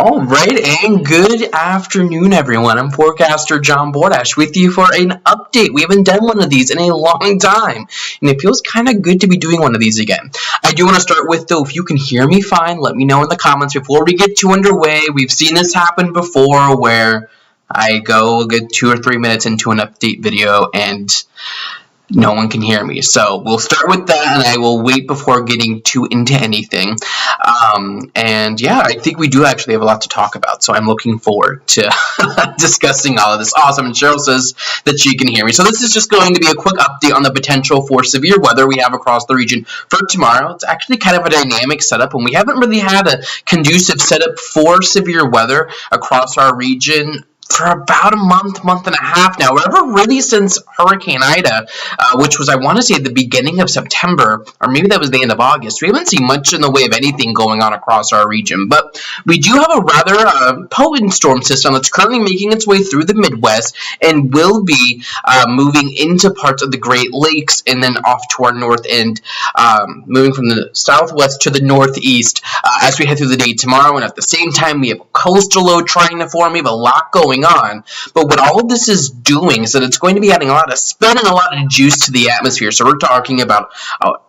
All right, and good afternoon, everyone. I'm forecaster John Bordash with you for an update. We haven't done one of these in a long time, and it feels kind of good to be doing one of these again. I do want to start with, though, if you can hear me fine, let me know in the comments before we get too underway. We've seen this happen before where I go a good 2 or 3 minutes into an update video and no one can hear me. So we'll start with that, and I will wait before getting too into anything. And yeah, I think we do actually have a lot to talk about, so I'm looking forward to discussing all of this. Awesome, and Cheryl says that she can hear me. So this is just going to be a quick update on the potential for severe weather we have across the region for tomorrow. It's actually kind of a dynamic setup, and we haven't really had a conducive setup for severe weather across our region for about a month and a half now, or really since Hurricane Ida, which was, I want to say, at the beginning of September, or maybe that was the end of August. We haven't seen much in the way of anything going on across our region, but we do have a rather potent storm system that's currently making its way through the Midwest and will be moving into parts of the Great Lakes and then off to our north end, moving from the southwest to the northeast as we head through the day tomorrow. And at the same time, we have a coastal low trying to form. We have a lot going on, but what all of this is doing is that it's going to be adding a lot of spin and a lot of juice to the atmosphere. So we're talking about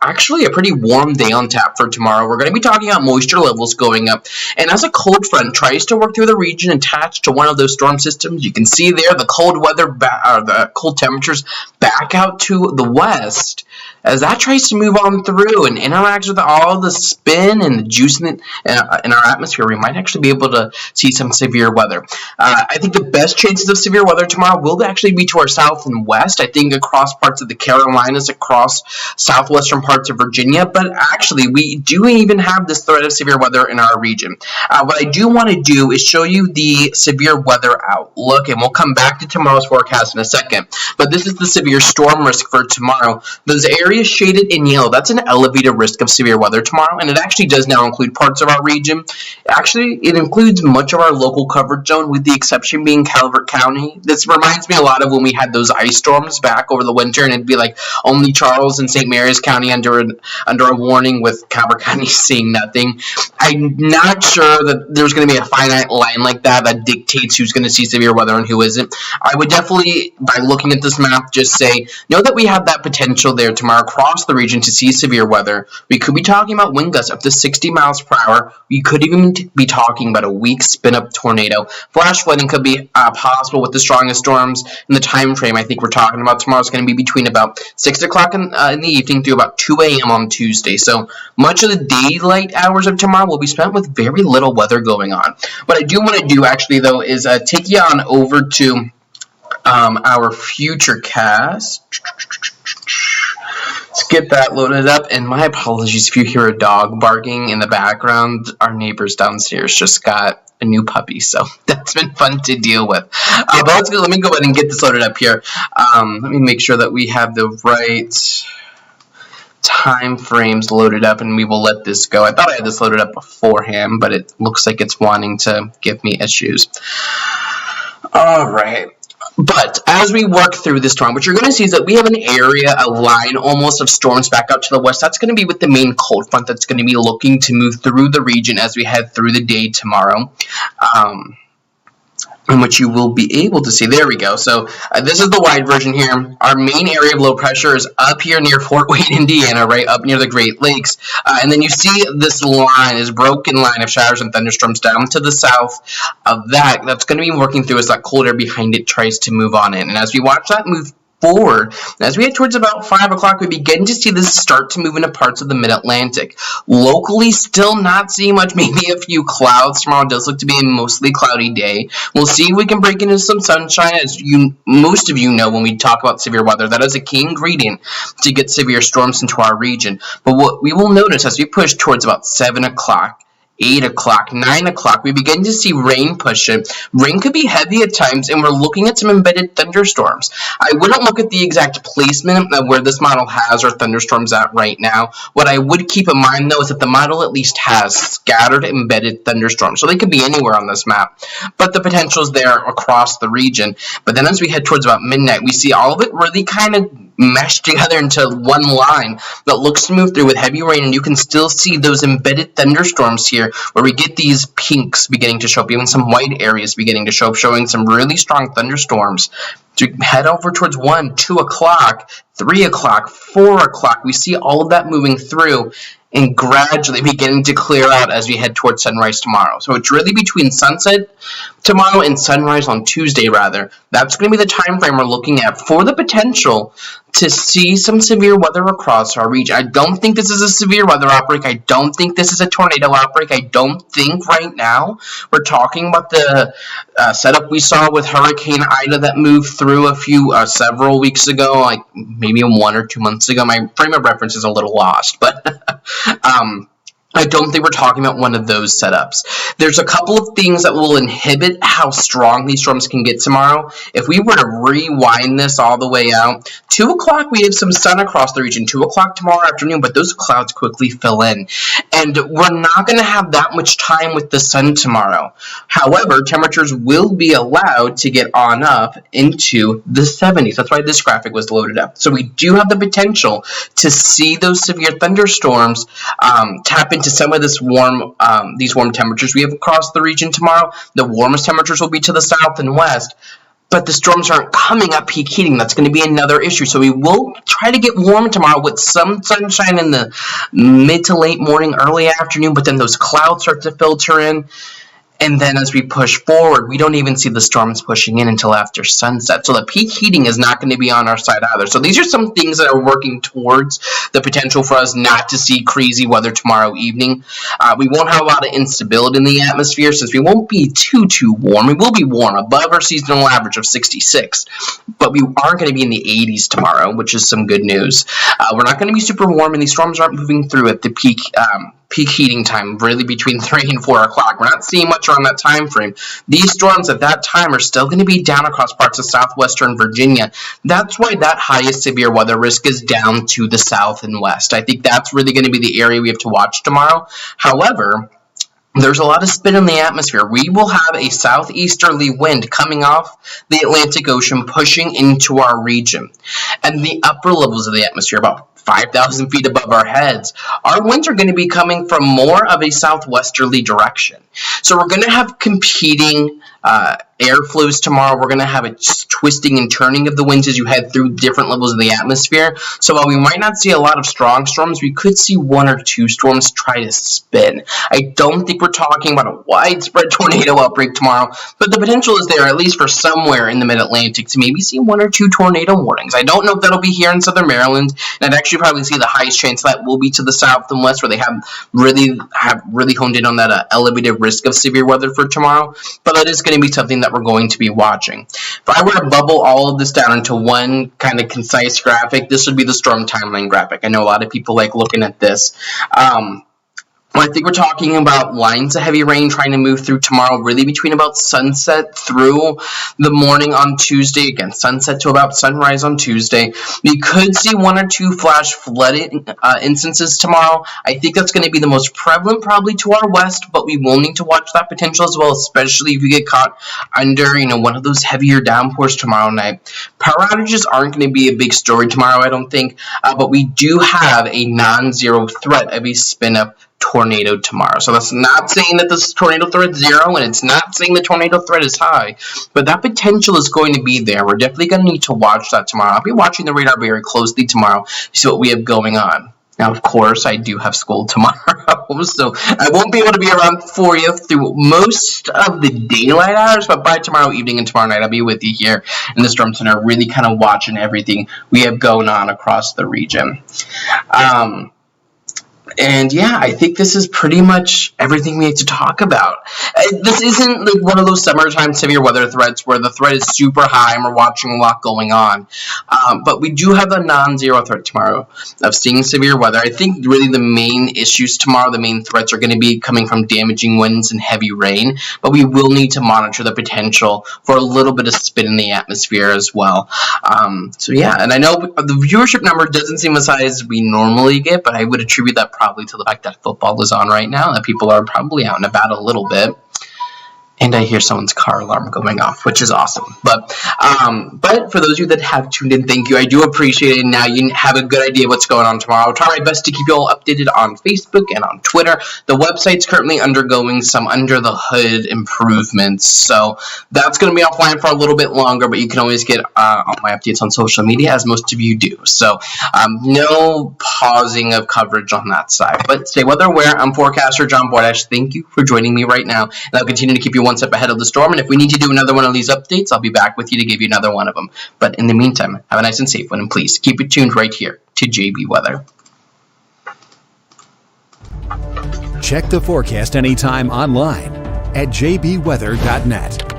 actually a pretty warm day on tap for tomorrow. We're going to be talking about moisture levels going up, and as a cold front tries to work through the region attached to one of those storm systems, you can see there the cold weather, the cold temperatures back out to the west. As that tries to move on through and interacts with all the spin and the juice in our atmosphere, we might actually be able to see some severe weather. I think the best chances of severe weather tomorrow will actually be to our south and west. I think across parts of the Carolinas, across southwestern parts of Virginia, but actually we do even have this threat of severe weather in our region. What I do want to do is show you the severe weather outlook, and we'll come back to tomorrow's forecast in a second. But this is the severe storm risk for tomorrow. Those areas shaded in yellow, that's an elevated risk of severe weather tomorrow, and it actually does now include parts of our region. Actually, it includes much of our local coverage zone, with the exception being Calvert County. This reminds me a lot of when we had those ice storms back over the winter, and it'd be like only Charles and St. Mary's County under a warning, with Calvert County seeing nothing. I'm not sure that there's going to be a finite line like that dictates who's going to see severe weather and who isn't. I would definitely, by looking at this map, just say, know that we have that potential there tomorrow across the region to see severe weather. We could be talking about wind gusts up to 60 miles per hour. We could even be talking about a weak spin-up tornado. Flash flooding could be possible with the strongest storms in the time frame. I think we're talking about tomorrow is going to be between about 6 o'clock in the evening through about 2 a.m. on Tuesday. So much of the daylight hours of tomorrow will be spent with very little weather going on. What I do want to do, actually, though, is take you on over to our future cast. Let's get that loaded up, and my apologies if you hear a dog barking in the background. Our neighbors downstairs just got a new puppy, so that's been fun to deal with. But let me go ahead and get this loaded up here. Let me make sure that we have the right time frames loaded up, and we will let this go. I thought I had this loaded up beforehand, but it looks like it's wanting to give me issues. All right. But as we work through this storm, what you're going to see is that we have an area, a line almost of storms back out to the west. That's going to be with the main cold front that's going to be looking to move through the region as we head through the day tomorrow. In which you will be able to see. There we go. So this is the wide version here. Our main area of low pressure is up here near Fort Wayne, Indiana, right up near the Great Lakes. And then you see this line, this broken line of showers and thunderstorms down to the south of that. That's going to be working through as that cold air behind it tries to move on in. And as we watch that move forward, as we head towards about 5 o'clock, we begin to see this start to move into parts of the mid-Atlantic. Locally, still not seeing much, maybe a few clouds. Tomorrow does look to be a mostly cloudy day. We'll see if we can break into some sunshine. As most of you know, when we talk about severe weather, that is a key ingredient to get severe storms into our region. But what we will notice as we push towards about 7 o'clock, 8 o'clock, 9 o'clock, we begin to see rain push in. Rain could be heavy at times, and we're looking at some embedded thunderstorms. I wouldn't look at the exact placement of where this model has our thunderstorms at right now. What I would keep in mind, though, is that the model at least has scattered embedded thunderstorms. So they could be anywhere on this map, but the potential is there across the region. But then as we head towards about midnight, we see all of it really kind of meshed together into one line that looks to move through with heavy rain, and you can still see those embedded thunderstorms here where we get these pinks beginning to show up, even some white areas beginning to show up, showing some really strong thunderstorms. To head over towards 1, 2 o'clock, 3 o'clock, 4 o'clock, we see all of that moving through and gradually beginning to clear out as we head towards sunrise tomorrow. So it's really between sunset tomorrow and sunrise on Tuesday, rather. That's going to be the time frame we're looking at for the potential to see some severe weather across our region. I don't think this is a severe weather outbreak. I don't think this is a tornado outbreak. I don't think right now we're talking about the setup we saw with Hurricane Ida that moved through several weeks ago, like maybe 1 or 2 months ago. My frame of reference is a little lost, but I don't think we're talking about one of those setups. There's a couple of things that will inhibit how strong these storms can get tomorrow. If we were to rewind this all the way out, 2 o'clock we have some sun across the region, 2 o'clock tomorrow afternoon, but those clouds quickly fill in. And we're not going to have that much time with the sun tomorrow. However, temperatures will be allowed to get on up into the 70s. That's why this graphic was loaded up. So we do have the potential to see those severe thunderstorms tap into some of these warm temperatures we have across the region tomorrow. The warmest temperatures will be to the south and west, but the storms aren't coming at peak heating. That's going to be another issue. So we will try to get warm tomorrow with some sunshine in the mid to late morning, early afternoon, but then those clouds start to filter in. And then as we push forward, we don't even see the storms pushing in until after sunset. So the peak heating is not going to be on our side either. So these are some things that are working towards the potential for us not to see crazy weather tomorrow evening. We won't have a lot of instability in the atmosphere since we won't be too warm. We will be warm, above our seasonal average of 66. But we aren't going to be in the 80s tomorrow, which is some good news. We're not going to be super warm, and these storms aren't moving through at the peak heating time, really between 3 and 4 o'clock. We're not seeing much around that time frame. These storms at that time are still going to be down across parts of southwestern Virginia. That's why that highest severe weather risk is down to the south and west. I think that's really going to be the area we have to watch tomorrow. However, there's a lot of spin in the atmosphere. We will have a southeasterly wind coming off the Atlantic Ocean pushing into our region. And the upper levels of the atmosphere, about 5,000 feet above our heads, our winds are going to be coming from more of a southwesterly direction. So we're going to have competing airflows tomorrow. We're going to have a twisting and turning of the winds as you head through different levels of the atmosphere. So while we might not see a lot of strong storms, we could see 1 or 2 storms try to spin. I don't think we're talking about a widespread tornado outbreak tomorrow, but the potential is there, at least for somewhere in the mid-Atlantic, to maybe see 1 or 2 tornado warnings. I don't know if that'll be here in southern Maryland, and I'd actually probably see the highest chance that will be to the south and west, where they have really honed in on that elevated risk of severe weather for tomorrow. But that is going to be something that we're going to be watching. If I were to bubble all of this down into one kind of concise graphic, this would be the storm timeline graphic. I know a lot of people like looking at this. I think we're talking about lines of heavy rain trying to move through tomorrow, really between about sunset through the morning on Tuesday. Again, sunset to about sunrise on Tuesday. We could see 1 or 2 flash flooding instances tomorrow. I think that's going to be the most prevalent probably to our west, but we will need to watch that potential as well, especially if we get caught under one of those heavier downpours tomorrow night. Power outages aren't going to be a big story tomorrow, I don't think, but we do have a non-zero threat of a spin-up tornado tomorrow. So that's not saying that this tornado threat is 0, and it's not saying the tornado threat is high, but that potential is going to be there. We're definitely going to need to watch that tomorrow. I'll be watching the radar very closely tomorrow to see what we have going on. Now, of course, I do have school tomorrow, so I won't be able to be around for you through most of the daylight hours, but by tomorrow evening and tomorrow night, I'll be with you here in the Storm Center, really kind of watching everything we have going on across the region. And yeah, I think this is pretty much everything we need to talk about. This isn't like one of those summertime severe weather threats where the threat is super high and we're watching a lot going on. But we do have a non-zero threat tomorrow of seeing severe weather. I think really the main issues tomorrow, the main threats are going to be coming from damaging winds and heavy rain. But we will need to monitor the potential for a little bit of spin in the atmosphere as well. So yeah, and I know the viewership number doesn't seem as high as we normally get, but I would attribute that probably to the fact that football is on right now, that people are probably out and about a little bit. And I hear someone's car alarm going off, which is awesome. But for those of you that have tuned in, thank you. I do appreciate it. Now you have a good idea of what's going on tomorrow. I'll try my best to keep you all updated on Facebook and on Twitter. The website's currently undergoing some under-the-hood improvements, so that's going to be offline for a little bit longer, but you can always get all my updates on social media, as most of you do. So no pausing of coverage on that side. But stay weather aware. I'm forecaster John Bordash. Thank you for joining me right now, and I'll continue to keep you one step ahead of the storm. And if we need to do another one of these updates, I'll be back with you to give you another one of them. But in the meantime, have a nice and safe one, and please keep it tuned right here to JB Weather. Check the forecast anytime online at jbweather.net.